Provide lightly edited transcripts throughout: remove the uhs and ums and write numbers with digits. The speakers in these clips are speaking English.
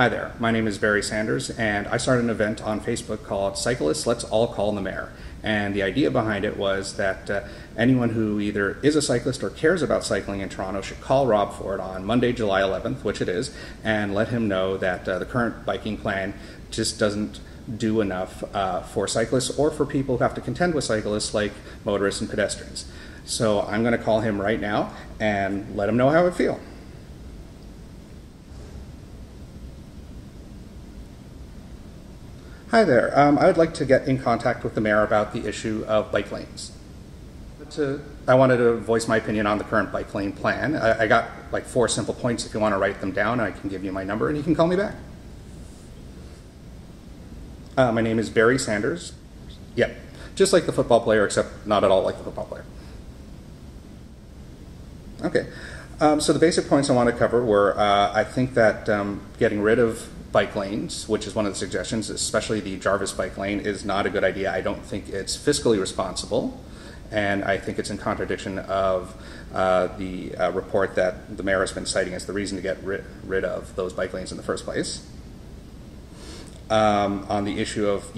Hi there, my name is Barry Sanders, and I started an event on Facebook called Cyclists Let's All Call the Mayor. And the idea behind it was that anyone who either is a cyclist or cares about cycling in Toronto should call Rob Ford on Monday, July 11th, which it is, and let him know that the current biking plan just doesn't do enough for cyclists or for people who have to contend with cyclists like motorists and pedestrians. So I'm going to call him right now and let him know how I feel. Hi there. I would like to get in contact with the mayor about the issue of bike lanes. I wanted to voice my opinion on the current bike lane plan. I got like 4 simple points. If you want to write them down, I can give you my number and you can call me back. My name is Barry Sanders. Yep, just like the football player, except not at all like the football player. Okay, so the basic points I want to cover were I think that getting rid of bike lanes, which is one of the suggestions, especially the Jarvis bike lane, is not a good idea. I don't think it's fiscally responsible, and I think it's in contradiction of the report that the mayor has been citing as the reason to get rid of those bike lanes in the first place. On the issue of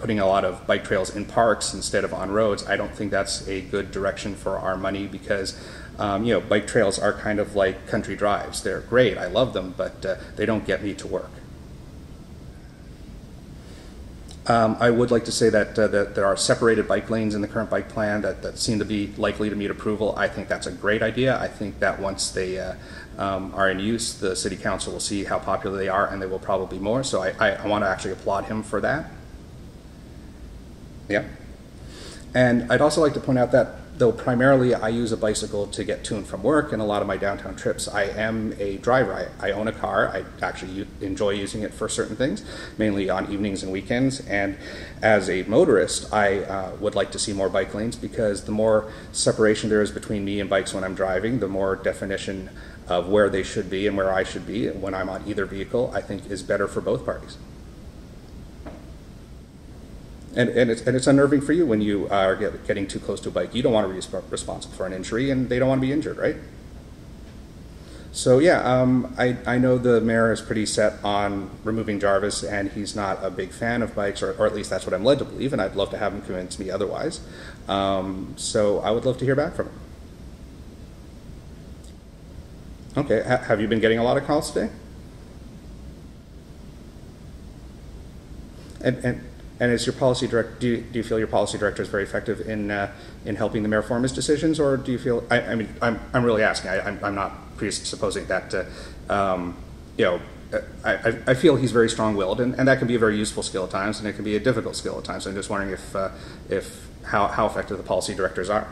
putting a lot of bike trails in parks instead of on roads, I don't think that's a good direction for our money because bike trails are kind of like country drives. They're great, I love them, but they don't get me to work. I would like to say that there are separated bike lanes in the current bike plan that seem to be likely to meet approval. I think that's a great idea. I think that once they are in use, the City Council will see how popular they are and they will probably more. So I want to actually applaud him for that. Yeah. And I'd also like to point out that though primarily I use a bicycle to get to and from work and a lot of my downtown trips, I am a driver. I own a car. I actually enjoy using it for certain things, mainly on evenings and weekends. And as a motorist, I would like to see more bike lanes because the more separation there is between me and bikes when I'm driving, the more definition of where they should be and where I should be when I'm on either vehicle, I think is better for both parties. And it's unnerving for you when you are getting too close to a bike. You don't want to be responsible for an injury, and they don't want to be injured, right? So yeah, I know the mayor is pretty set on removing Jarvis, and he's not a big fan of bikes, or at least that's what I'm led to believe, and I'd love to have him convince me otherwise. So I would love to hear back from him. Okay, have you been getting a lot of calls today? And is your policy director? Do you feel your policy director is very effective in helping the mayor form his decisions, or do you feel? I mean, I'm really asking. I'm not presupposing that. I feel he's very strong-willed, and that can be a very useful skill at times, and it can be a difficult skill at times. So I'm just wondering if how effective the policy directors are.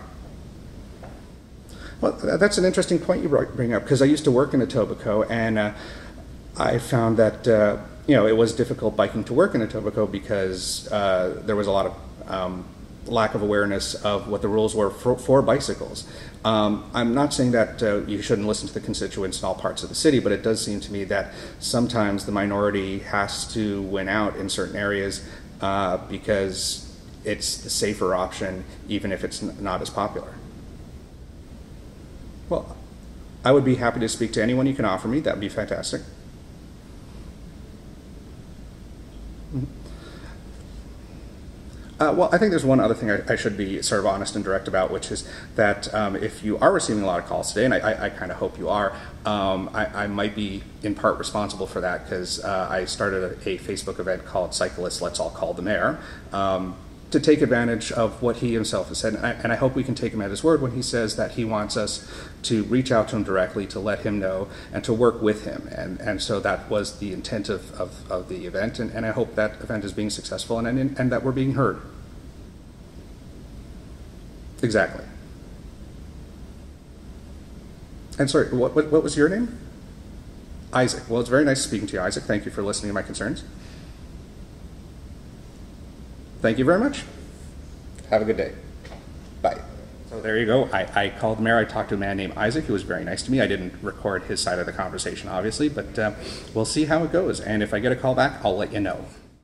Well, that's an interesting point you bring up because I used to work in Etobicoke, and I found that. It was difficult biking to work in Etobicoke because there was a lot of lack of awareness of what the rules were for bicycles. I'm not saying that you shouldn't listen to the constituents in all parts of the city, but it does seem to me that sometimes the minority has to win out in certain areas because it's the safer option, even if it's not as popular. Well, I would be happy to speak to anyone you can offer me. That would be fantastic. Well, I think there's one other thing I should be sort of honest and direct about, which is that if you are receiving a lot of calls today, and I kind of hope you are, I might be in part responsible for that because I started a Facebook event called Cyclists Let's All Call the Mayor to take advantage of what he himself has said, and I hope we can take him at his word when he says that he wants us to reach out to him directly, to let him know, and to work with him, and so that was the intent of the event, and I hope that event is being successful and that we're being heard. Exactly. And sorry, what was your name? Isaac. Well, it's very nice speaking to you, Isaac. Thank you for listening to my concerns. Thank you very much. Have a good day. Bye. So there you go. I called the mayor. I talked to a man named Isaac who was very nice to me. I didn't record his side of the conversation, obviously, but we'll see how it goes. And if I get a call back, I'll let you know.